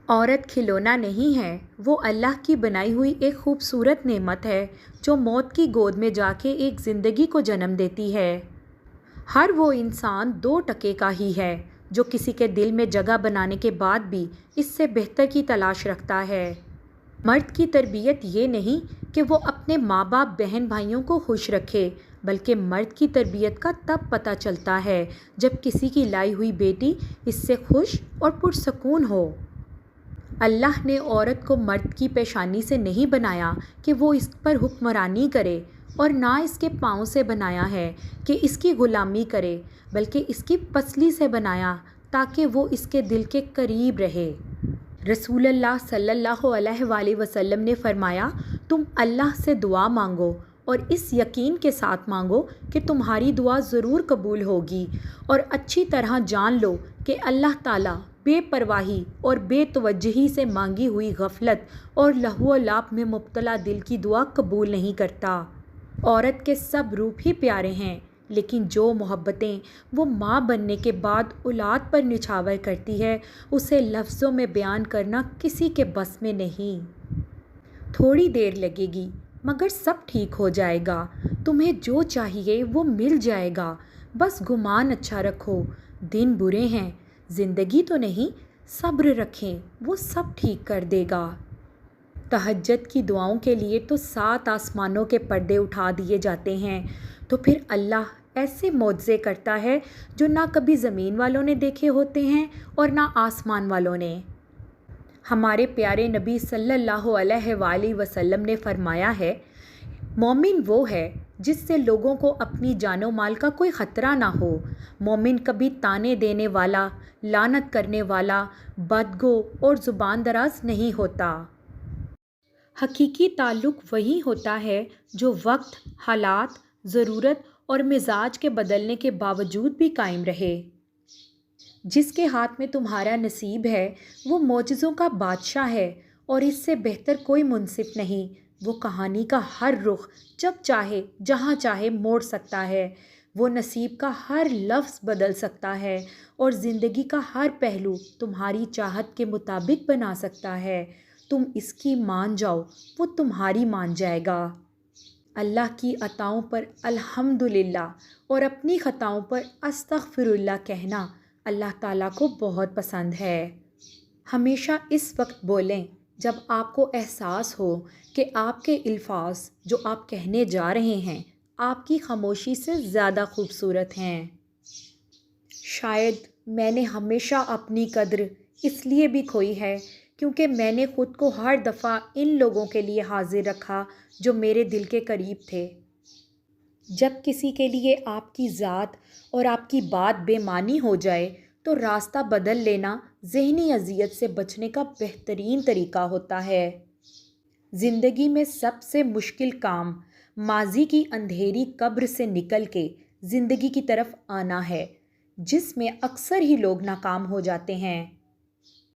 عورت کھلونا نہیں ہے، وہ اللہ کی بنائی ہوئی ایک خوبصورت نعمت ہے جو موت کی گود میں جا کے ایک زندگی کو جنم دیتی ہے۔ ہر وہ انسان 2 کا ہی ہے جو کسی کے دل میں جگہ بنانے کے بعد بھی اس سے بہتر کی تلاش رکھتا ہے۔ مرد کی تربیت یہ نہیں کہ وہ اپنے ماں باپ بہن بھائیوں کو خوش رکھے، بلکہ مرد کی تربیت کا تب پتہ چلتا ہے جب کسی کی لائی ہوئی بیٹی اس سے خوش اور پرسکون ہو۔ اللہ نے عورت کو مرد کی پیشانی سے نہیں بنایا کہ وہ اس پر حکمرانی کرے، اور نہ اس کے پاؤں سے بنایا ہے کہ اس کی غلامی کرے، بلکہ اس کی پسلی سے بنایا تاکہ وہ اس کے دل کے قریب رہے۔ رسول اللہ صلی اللہ علیہ وآلہ وسلم نے فرمایا، تم اللہ سے دعا مانگو اور اس یقین کے ساتھ مانگو کہ تمہاری دعا ضرور قبول ہوگی، اور اچھی طرح جان لو کہ اللہ تعالیٰ بے پرواہی اور بے توجہی سے مانگی ہوئی غفلت اور لہو و لعب میں مبتلا دل کی دعا قبول نہیں کرتا۔ عورت کے سب روپ ہی پیارے ہیں، لیکن جو محبتیں وہ ماں بننے کے بعد اولاد پر نچھاور کرتی ہے، اسے لفظوں میں بیان کرنا کسی کے بس میں نہیں۔ تھوڑی دیر لگے گی مگر سب ٹھیک ہو جائے گا، تمہیں جو چاہیے وہ مل جائے گا، بس گمان اچھا رکھو۔ دن برے ہیں، زندگی تو نہیں، صبر رکھیں، وہ سب ٹھیک کر دے گا۔ تہجد کی دعاؤں کے لیے تو 7 آسمانوں کے پردے اٹھا دیے جاتے ہیں، تو پھر اللہ ایسے معجزے کرتا ہے جو نہ کبھی زمین والوں نے دیکھے ہوتے ہیں اور نہ آسمان والوں نے۔ ہمارے پیارے نبی صلی اللہ علیہ وآلہ وسلم نے فرمایا ہے، مومن وہ ہے جس سے لوگوں کو اپنی جان و مال کا کوئی خطرہ نہ ہو۔ مومن کبھی طعنے دینے والا، لعنت کرنے والا، بدگو اور زبان دراز نہیں ہوتا۔ حقیقی تعلق وہی ہوتا ہے جو وقت، حالات، ضرورت اور مزاج کے بدلنے کے باوجود بھی قائم رہے۔ جس کے ہاتھ میں تمہارا نصیب ہے وہ معجزوں کا بادشاہ ہے، اور اس سے بہتر کوئی منصف نہیں۔ وہ کہانی کا ہر رخ جب چاہے جہاں چاہے موڑ سکتا ہے، وہ نصیب کا ہر لفظ بدل سکتا ہے، اور زندگی کا ہر پہلو تمہاری چاہت کے مطابق بنا سکتا ہے۔ تم اس کی مان جاؤ، وہ تمہاری مان جائے گا۔ اللہ کی عطاؤں پر الحمدللہ اور اپنی خطاؤں پر استغفر اللہ کہنا اللہ تعالیٰ کو بہت پسند ہے۔ ہمیشہ اس وقت بولیں جب آپ کو احساس ہو کہ آپ کے الفاظ جو آپ کہنے جا رہے ہیں آپ کی خاموشی سے زیادہ خوبصورت ہیں۔ شاید میں نے ہمیشہ اپنی قدر اس لیے بھی کھوئی ہے کیونکہ میں نے خود کو ہر دفعہ ان لوگوں کے لیے حاضر رکھا جو میرے دل کے قریب تھے۔ جب کسی کے لیے آپ کی ذات اور آپ کی بات بے معنی ہو جائے تو راستہ بدل لینا ذہنی اذیت سے بچنے کا بہترین طریقہ ہوتا ہے۔ زندگی میں سب سے مشکل کام ماضی کی اندھیری قبر سے نکل کے زندگی کی طرف آنا ہے، جس میں اکثر ہی لوگ ناکام ہو جاتے ہیں۔